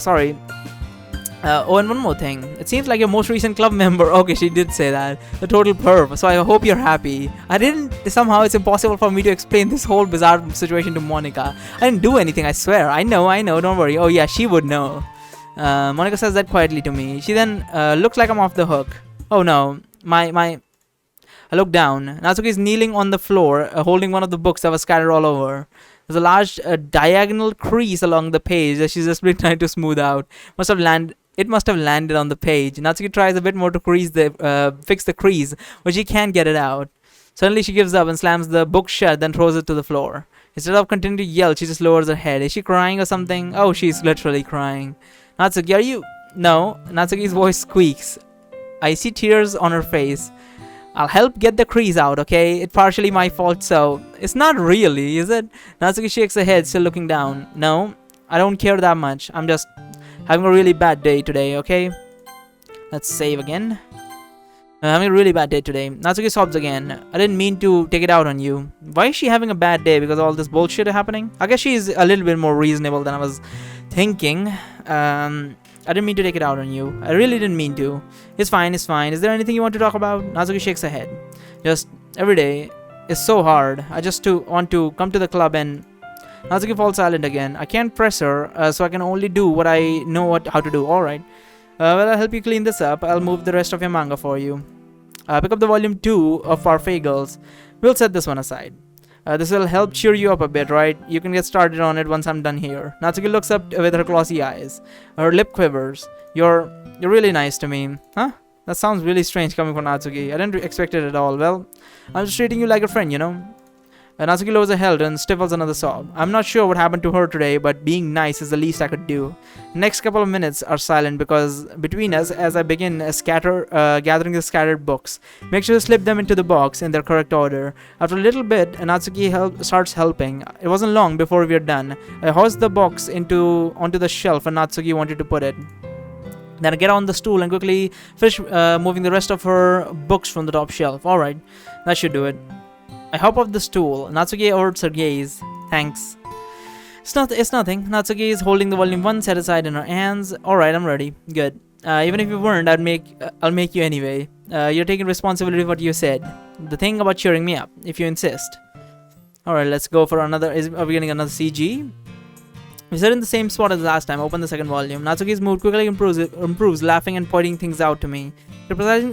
Sorry. Oh, and one more thing. It seems like your most recent club member. Okay, she did say that. The total perv. So I hope you're happy. I didn't. Somehow it's impossible for me to explain this whole bizarre situation to Monica. I didn't do anything, I swear. I know. Don't worry. Oh, yeah, she would know. Monica says that quietly to me. She then looks like I'm off the hook. Oh, no. I look down. Natsuki is kneeling on the floor, holding one of the books that was scattered all over. There's a large diagonal crease along the page that she's just been trying to smooth out. It must have landed on the page. Natsuki tries a bit more to fix the crease, but she can't get it out. Suddenly she gives up and slams the book shut, then throws it to the floor. Instead of continuing to yell, she just lowers her head. Is she crying or something? Oh, she's literally crying. Natsuki, are you... No. Natsuki's voice squeaks. I see tears on her face. I'll help get the crease out, okay? It's partially my fault, so... It's not really, is it? Natsuki shakes her head, still looking down. No, I don't care that much. I'm just having a really bad day today, okay? Let's save again. Having a really bad day today. Natsuki sobs again. I didn't mean to take it out on you. Why is she having a bad day? Because all this bullshit is happening? I guess she's a little bit more reasonable than I was thinking. I didn't mean to take it out on you. I really didn't mean to. It's fine, it's fine. Is there anything you want to talk about? Natsuki shakes her head. Just every day is so hard. I just want to come to the club and... Natsuki falls silent again. I can't press her, so I can only do what I know how to do. Alright. Well, I'll help you clean this up. I'll move the rest of your manga for you. Pick up the volume 2 of our Fey Girls. We'll set this one aside. This will help cheer you up a bit, right? You can get started on it once I'm done here. Natsuki looks up with her glossy eyes. Her lip quivers. You're really nice to me. Huh? That sounds really strange coming from Natsuki. I didn't expect it at all. Well, I'm just treating you like a friend, you know? Natsuki lowers her head and stifles another sob. I'm not sure what happened to her today, but being nice is the least I could do. Next couple of minutes are silent because between us, as I begin gathering the scattered books, make sure to slip them into the box in their correct order. After a little bit, Natsuki starts helping. It wasn't long before we were done. I hoist the box onto the shelf and Natsuki wanted to put it. Then I get on the stool and quickly finish moving the rest of her books from the top shelf. Alright, that should do it. I hop off the stool. Natsuki averts her gaze. Thanks. It's nothing. Natsuki is holding the volume 1 set aside in her hands. Alright, I'm ready. Good. Even if you weren't, I'll make you anyway. You're taking responsibility for what you said. The thing about cheering me up, if you insist. Alright, let's go for another. Are we getting another CG? We sit in the same spot as last time. Open the second volume. Natsuki's mood quickly improves, laughing and pointing things out to me.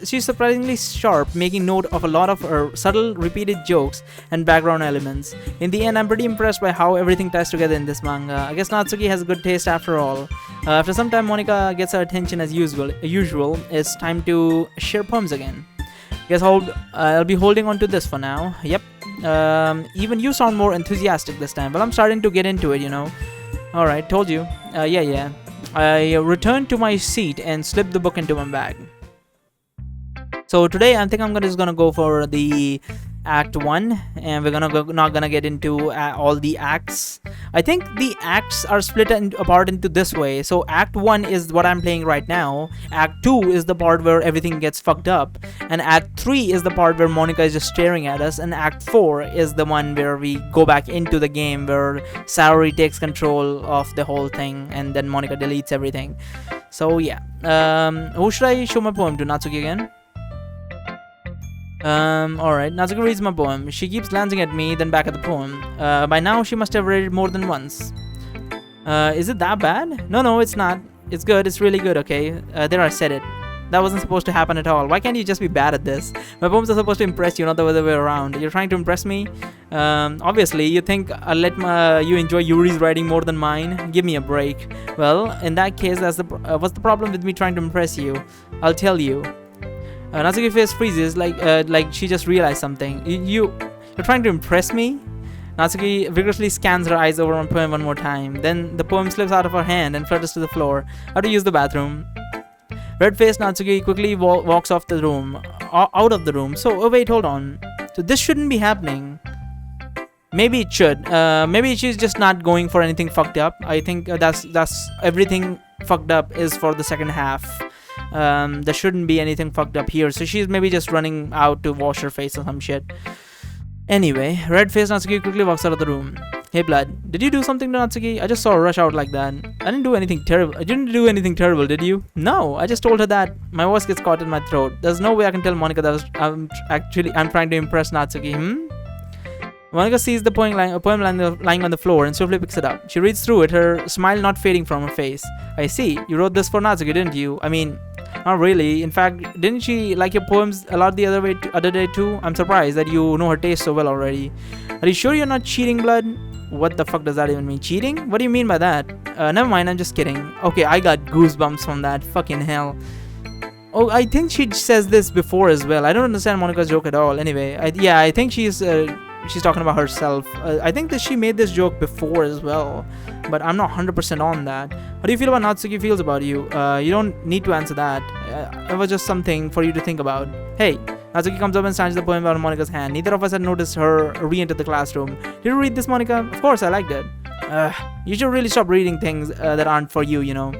She's surprisingly sharp, making note of a lot of her subtle, repeated jokes and background elements. In the end, I'm pretty impressed by how everything ties together in this manga. I guess Natsuki has good taste after all. After some time, Monica gets her attention as usual. It's time to share poems again. Guess I'll be holding on to this for now. Yep. Even you sound more enthusiastic this time. Well, I'm starting to get into it, you know. Alright, told you. Yeah. I returned to my seat and slipped the book into my bag. So today I think I'm just gonna go for the Act 1, and we're not gonna get into all the acts. I think the acts are split apart into this way. So Act 1 is what I'm playing right now. Act 2 is the part where everything gets fucked up, and Act 3 is the part where Monica is just staring at us, and Act 4 is the one where we go back into the game, where Saori takes control of the whole thing, and then Monica deletes everything. So yeah, who should I show my poem to? Natsuki again? Alright, Natsuki reads my poem. She keeps glancing at me, then back at the poem. By now, she must have read it more than once. Is it that bad? No, it's not. It's good, it's really good, okay? There, I said it. That wasn't supposed to happen at all. Why can't you just be bad at this? My poems are supposed to impress you, not the other way around. You're trying to impress me? Obviously, you think I'll let you enjoy Yuri's writing more than mine? Give me a break. Well, in that case, what's the problem with me trying to impress you? I'll tell you. Natsuki's face freezes like she just realized something. You're trying to impress me? Natsuki vigorously scans her eyes over my poem one more time. Then the poem slips out of her hand and flutters to the floor. I have to use the bathroom. Red-faced Natsuki quickly walks off the room, out of the room. So, oh wait, hold on. So this shouldn't be happening. Maybe it should. Maybe she's just not going for anything fucked up. I think that's everything fucked up is for the second half. There shouldn't be anything fucked up here. So she's maybe just running out to wash her face or some shit. Anyway, red-faced Natsuki quickly walks out of the room. Hey Blood, did you do something to Natsuki? I just saw her rush out like that. I didn't do anything terrible. I didn't do anything terrible, did you? No, I just told her that. My voice gets caught in my throat. There's no way I can tell Monica that I'm trying to impress Natsuki. Monica sees the poem lying on the floor and swiftly picks it up. She reads through it, her smile not fading from her face. I see. You wrote this for Natsuki, didn't you? I mean, not really. In fact, didn't she like your poems a lot the other day too? I'm surprised that you know her taste so well already. Are you sure you're not cheating, Blood? What the fuck does that even mean? Cheating? What do you mean by that? Never mind, I'm just kidding. Okay, I got goosebumps from that. Fucking hell. Oh, I think she says this before as well. I don't understand Monica's joke at all. Anyway, I think she's talking about herself. I think that she made this joke before as well, but I'm not 100% on that. How do you feel about Natsuki feels about you? You don't need to answer that. It was just something for you to think about. Hey, Natsuki comes up and snatches the poem out of Monica's hand. Neither of us had noticed her re-enter the classroom. Did you read this, Monica? Of course, I liked it. You should really stop reading things that aren't for you, you know.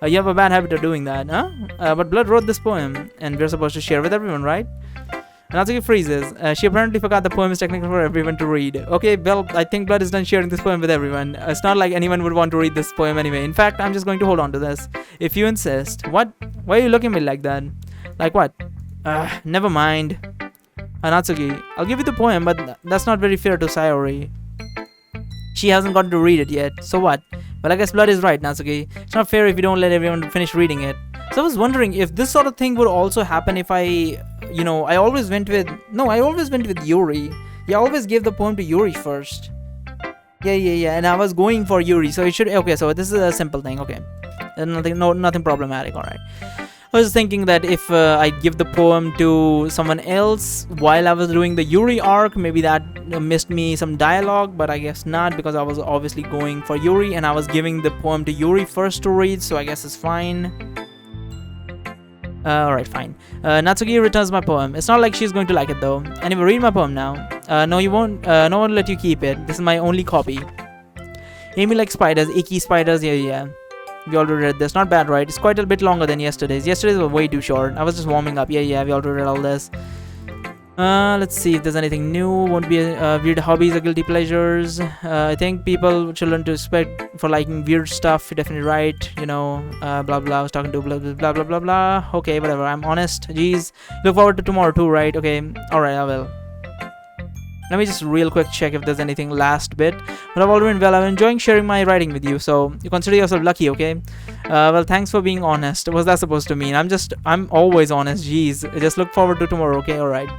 You have a bad habit of doing that, huh? But Blood wrote this poem, and we're supposed to share with everyone, right? Natsuki freezes. She apparently forgot the poem is technically for everyone to read. Okay, well, I think Blood is done sharing this poem with everyone. It's not like anyone would want to read this poem anyway. In fact, I'm just going to hold on to this. If you insist. What? Why are you looking at me like that? Like what? Never mind. Natsuki, I'll give you the poem, but that's not very fair to Sayori. She hasn't gotten to read it yet. So what? Well, I guess Blood is right, Natsuki. It's not fair if you don't let everyone finish reading it. So I was wondering if this sort of thing would also happen if I always went with Yuri. Yeah, I always gave the poem to Yuri first. Yeah, and I was going for Yuri, so it should, okay, so this is a simple thing, okay. Nothing problematic, alright. I was thinking that if I give the poem to someone else while I was doing the Yuri arc, maybe that missed me some dialogue, but I guess not, because I was obviously going for Yuri and I was giving the poem to Yuri first to read, so I guess it's fine. Alright, fine. Natsuki returns my poem. It's not like she's going to like it though. Anyway, read my poem now. No, you won't. No one will let you keep it. This is my only copy. Amy likes spiders, icky spiders. Yeah. We already read this. Not bad, right? It's quite a bit longer than yesterday's. Yesterday's were way too short. I was just warming up. Yeah. We already read all this. Let's see if there's anything new. Won't be weird hobbies or guilty pleasures. I think people should learn to respect for liking weird stuff. You're definitely right. You know, blah blah. I was talking to blah. Okay, whatever. I'm honest. Jeez. Look forward to tomorrow too, right? Okay. Alright, I will. Let me just real quick check if there's anything last bit. But I've all been well. I'm enjoying sharing my writing with you, so you consider yourself lucky, okay? Well, thanks for being honest. What's that supposed to mean? I'm always honest. Jeez. Just look forward to tomorrow, okay? Alright.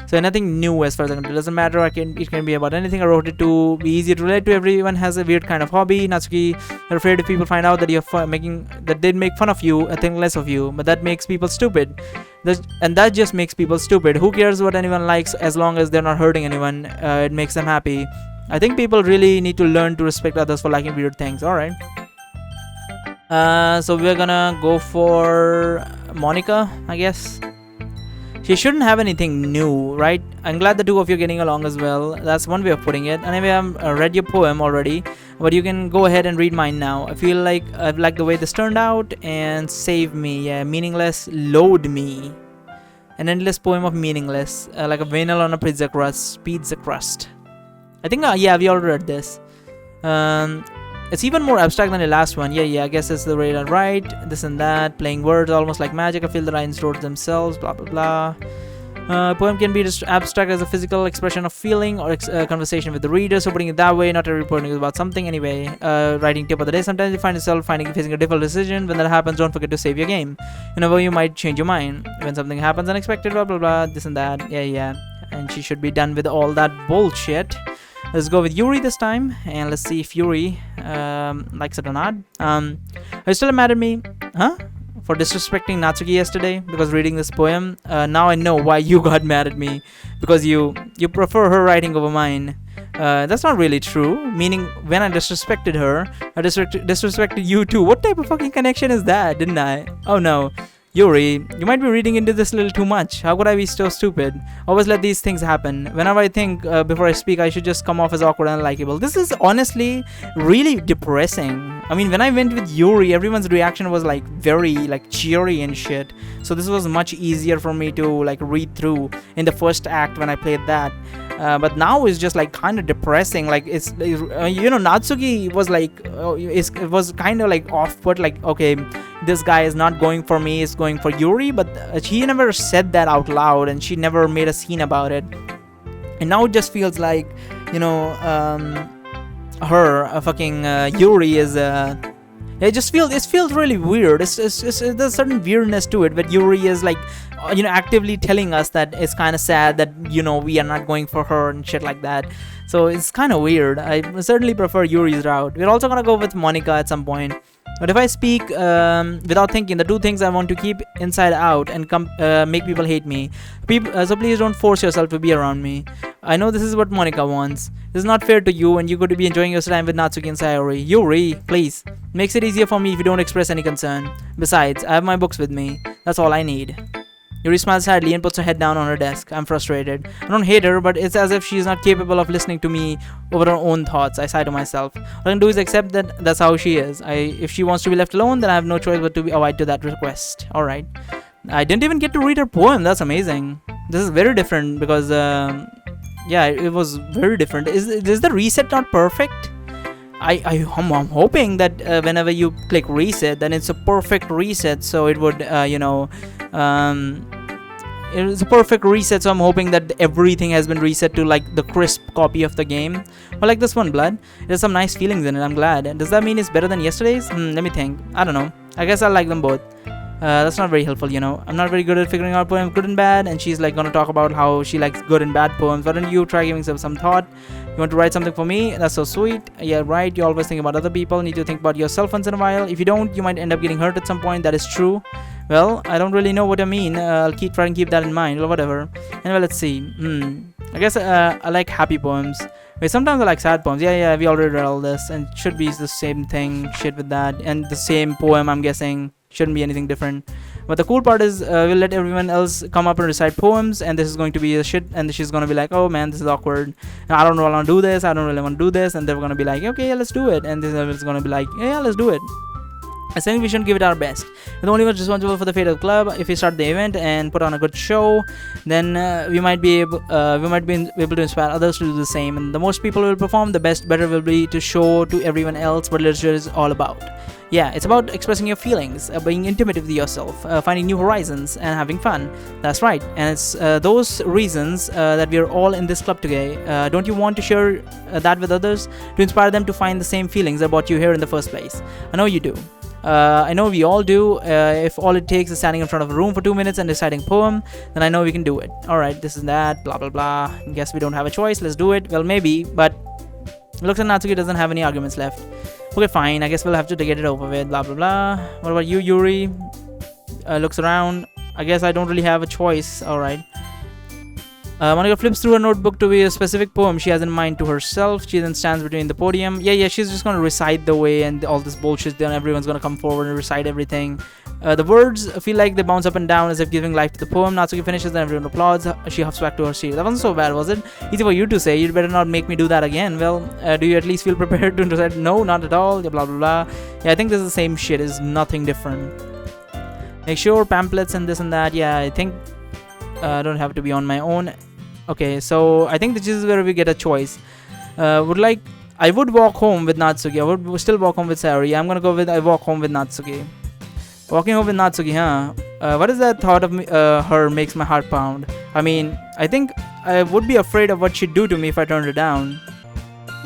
So nothing new as far as I can tell. It doesn't matter. It can be about anything. I wrote it to be easy to relate to. Everyone has a weird kind of hobby. Natsuki, you're afraid if people find out that they'd make fun of you and think less of you. But that makes people stupid. That just makes people stupid. Who cares what anyone likes as long as they're not hurting anyone? It makes them happy. I think people really need to learn to respect others for liking weird things. Alright. So we're gonna go for Monica, I guess. She shouldn't have anything new, right? I'm glad the two of you are getting along as well. That's one way of putting it. Anyway, I've read your poem already, but you can go ahead and read mine now. I feel like I've liked the way this turned out, and save me. Yeah, meaningless, load me. An endless poem of meaningless, like a vinyl on a pizza crust. I think, yeah, we already read this. It's even more abstract than the last one. Yeah, I guess it's the way I write, this and that, playing words almost like magic. I feel the lines wrote themselves, blah blah blah. Poem can be just abstract as a physical expression of feeling or conversation with the reader, so putting it that way, not every poem is about something. Anyway, writing tip of the day, sometimes you find yourself facing a difficult decision. When that happens, don't forget to save your game. You know, you might change your mind when something happens unexpected, blah blah blah, this and that. Yeah, and she should be done with all that bullshit. Let's go with Yuri this time, and let's see if Yuri likes it or not. Are you still mad at me? Huh? For disrespecting Natsuki yesterday because reading this poem? Now I know why you got mad at me. Because you prefer her writing over mine. That's not really true. Meaning, when I disrespected her, I disrespected you too. What type of fucking connection is that, didn't I? Oh no. Yuri, you might be reading into this a little too much. How could I be so stupid? Always let these things happen. Whenever I think before I speak, I should just come off as awkward and unlikable. This is honestly really depressing. I mean, when I went with Yuri, everyone's reaction was like very like cheery and shit. So this was much easier for me to like read through in the first act when I played that. But now it's just like kind of depressing. Like it's Natsuki was like it was kind of like off-put. Like, okay, this guy is not going for me, is going for Yuri, but she never said that out loud and she never made a scene about it. And now it just feels like, her fucking Yuri is it feels really weird. There's a certain weirdness to it, but Yuri is like actively telling us that it's kind of sad that we are not going for her and shit like that. So it's kind of weird. I certainly prefer Yuri's route. We're also gonna go with Monica at some point. But if I speak without thinking, the two things I want to keep inside out and make people hate me. So please don't force yourself to be around me. I know this is what Monica wants. This is not fair to you, and you could be enjoying your time with Natsuki and Sayori. Yuri, please. Makes it easier for me if you don't express any concern. Besides, I have my books with me. That's all I need. Yuri smiles sadly and puts her head down on her desk. I'm frustrated. I don't hate her, but it's as if she's not capable of listening to me over her own thoughts. I sigh to myself. All I can do is accept that that's how she is. If she wants to be left alone, then I have no choice but to be abide to that request. Alright. I didn't even get to read her poem. That's amazing. This is very different because, yeah, it was very different. Is the reset not perfect? I'm hoping that whenever you click reset, then it's a perfect reset. So it would, it's a perfect reset, so I'm hoping that everything has been reset to like the crisp copy of the game. But like this one, Blood, there's some nice feelings in it. I'm glad. And does that mean it's better than yesterday's? Let me think. I don't know. I guess I like them both. That's not very helpful, I'm not very good at figuring out poems good and bad, and she's like gonna talk about how she likes good and bad poems. Why don't you try giving some thought? You want to write something for me? That's so sweet. Yeah, right. You always think about other people. Need to think about yourself once in a while. If you don't, you might end up getting hurt at some point. That is true. Well, I don't really know what I mean. I'll try and keep that in mind. Well, whatever. Anyway, let's see. I guess I like happy poems. Wait, sometimes I like sad poems. Yeah, we already read all this, and it should be the same thing. Shit with that, and the same poem. I'm guessing shouldn't be anything different. But the cool part is we'll let everyone else come up and recite poems, and this is going to be a shit, and she's gonna be like, oh man, this is awkward, and I don't really want to do this, and they're gonna be like, okay, yeah, let's do it, and this is gonna be like, yeah, let's do it. I think we should give it our best. We're the only ones responsible for the fate of the club. If we start the event and put on a good show, then we might be able to inspire others to do the same. And the most people will perform, the better will be to show to everyone else what literature is all about. Yeah, it's about expressing your feelings, being intimate with yourself, finding new horizons, and having fun. That's right, and it's those reasons that we're all in this club today. Don't you want to share that with others, to inspire them to find the same feelings about you here in the first place? I know you do. I know we all do. If all it takes is standing in front of a room for 2 minutes and reciting a poem, then I know we can do it. Alright, this is that, blah blah blah. Guess we don't have a choice, let's do it. Well, maybe, but it looks like Natsuki doesn't have any arguments left. Okay, fine, I guess we'll have to get it over with, blah blah blah. What about you, Yuri? Looks around. I guess I don't really have a choice. Alright. Monica flips through her notebook to a specific poem she has in mind to herself. She then stands between the podium. Yeah, she's just gonna recite the way and all this bullshit. Then everyone's gonna come forward and recite everything. The words feel like they bounce up and down as if giving life to the poem. Natsuki finishes and everyone applauds. She hops back to her seat. That wasn't so bad, was it? Easy for you to say. You'd better not make me do that again. Well, do you at least feel prepared to recite? No, not at all. Blah blah blah. Yeah, I think this is the same shit. It's nothing different. Make sure pamphlets and this and that. Yeah, I think I don't have to be on my own. Okay, so I think this is where we get a choice. I would walk home with Natsuki. I would still walk home with Sayori. I'm gonna go with I walk home with Natsuki. Walking home with Natsuki, huh? What is that thought of her makes my heart pound? I mean, I think I would be afraid of what she'd do to me if I turned her down.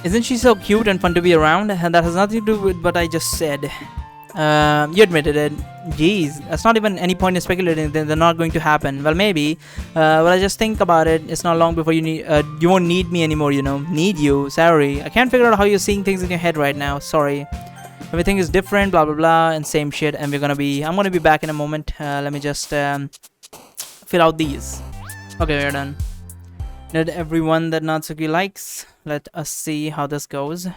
Isn't she so cute and fun to be around? And that has nothing to do with what I just said. You admitted it. Jeez, that's not even any point in speculating that they're not going to happen. Well, maybe. But I just think about it. It's not long before you won't need me anymore, Need you. Sorry. I can't figure out how you're seeing things in your head right now. Sorry. Everything is different, blah, blah, blah, and same shit. And I'm gonna be back in a moment. Let me just fill out these. Okay, we're done. Did everyone that Natsuki likes. Let us see how this goes.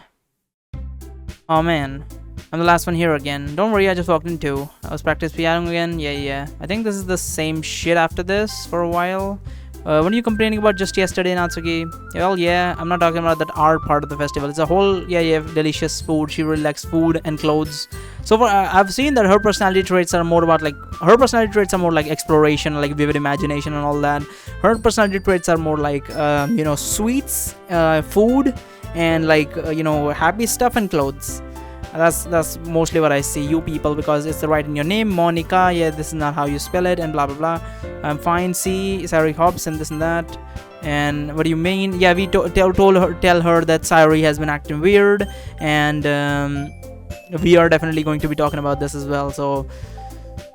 Oh, man. I'm the last one here again. Don't worry, I just walked in too. I was practice piano again. Yeah. I think this is the same shit after this for a while. What are you complaining about just yesterday, Natsuki? Well, yeah, I'm not talking about that art part of the festival. It's a whole, delicious food. She really likes food and clothes. So far, I've seen that her personality traits are more about like exploration, like vivid imagination and all that. Her personality traits are more like, sweets, food, and like, happy stuff and clothes. That's mostly what I see. You people, because it's right in your name, Monica. Yeah, this is not how you spell it, and blah blah blah. I'm fine. See, Sayuri Hobbs and this and that. And what do you mean? Yeah, we tell her that Sayuri has been acting weird, and we are definitely going to be talking about this as well. So,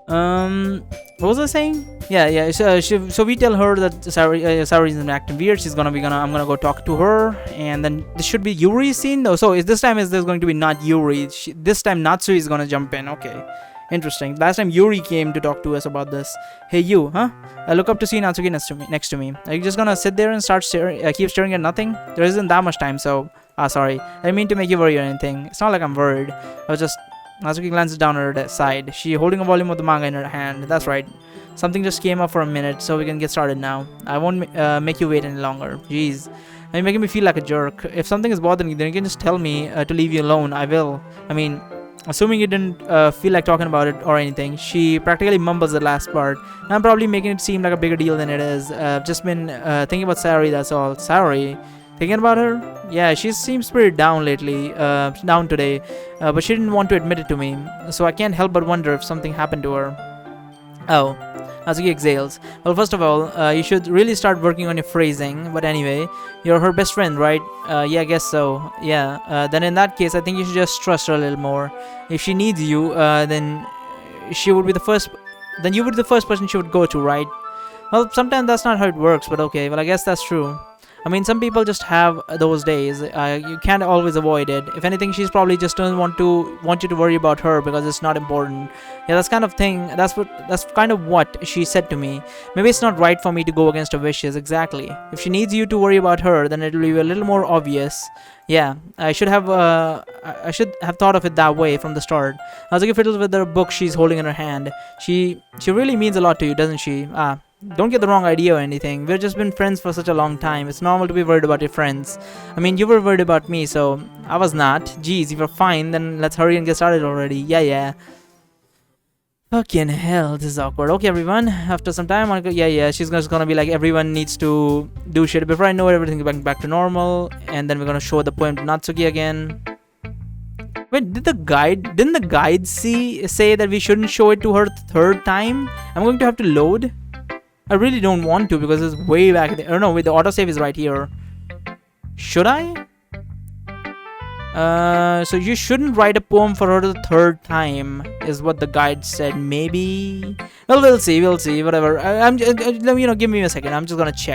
what was I saying? Yeah. So we tell her that Sayuri is acting weird. I'm gonna go talk to her, and then this should be Yuri's scene though. So this time is there's going to be not Yuri. This time Natsui is gonna jump in. Okay, interesting. Last time Yuri came to talk to us about this. Hey you, huh? I look up to see Natsuki next to me. Are you just gonna sit there and keep staring at nothing? There isn't that much time. So sorry. I didn't mean to make you worry or anything. It's not like I'm worried. I was just. Natsuki glances down at her side. She holding a volume of the manga in her hand. That's right. Something just came up for a minute, so we can get started now. I won't make you wait any longer. Jeez. You're making me feel like a jerk. If something is bothering you, then you can just tell me to leave you alone. I will. I mean, assuming you didn't feel like talking about it or anything. She practically mumbles the last part. I'm probably making it seem like a bigger deal than it is. Just been thinking about Sayuri, that's all. Sayuri? Thinking about her? Yeah, she seems pretty down lately, down today, but she didn't want to admit it to me, so I can't help but wonder if something happened to her. Oh, Natsuki exhales. Well, first of all, you should really start working on your phrasing, but anyway, you're her best friend, right? Yeah, I guess so. Yeah, then in that case, I think you should just trust her a little more. If she needs you, then you would be the first person she would go to, right? Well, sometimes that's not how it works, but okay, well, I guess that's true. I mean, some people just have those days. You can't always avoid it. If anything, she's probably just doesn't want you to worry about her because it's not important. Yeah, that's kind of thing. That's kind of what she said to me. Maybe it's not right for me to go against her wishes. Exactly. If she needs you to worry about her, then it'll be a little more obvious. Yeah, I should have thought of it that way from the start. Natsuki fiddles with the book she's holding in her hand. She really means a lot to you, doesn't she? Don't get the wrong idea or anything. We've just been friends for such a long time. It's normal to be worried about your friends. I mean, you were worried about me, so I was not. Jeez, if you're fine, then let's hurry and get started already. Yeah. Fucking hell, this is awkward. Okay, everyone. After some time, she's just gonna be like, everyone needs to do shit. Before I know it, everything's back to normal. And then we're gonna show the poem to Natsuki again. Wait, didn't the guide say that we shouldn't show it to her third time? I'm going to have to load. I really don't want to because it's way back there. Oh no, wait, the autosave is right here. Should I? So you shouldn't write a poem for her the third time, is what the guide said. Maybe. Well, we'll see. Whatever. Give me a second. I'm just gonna check.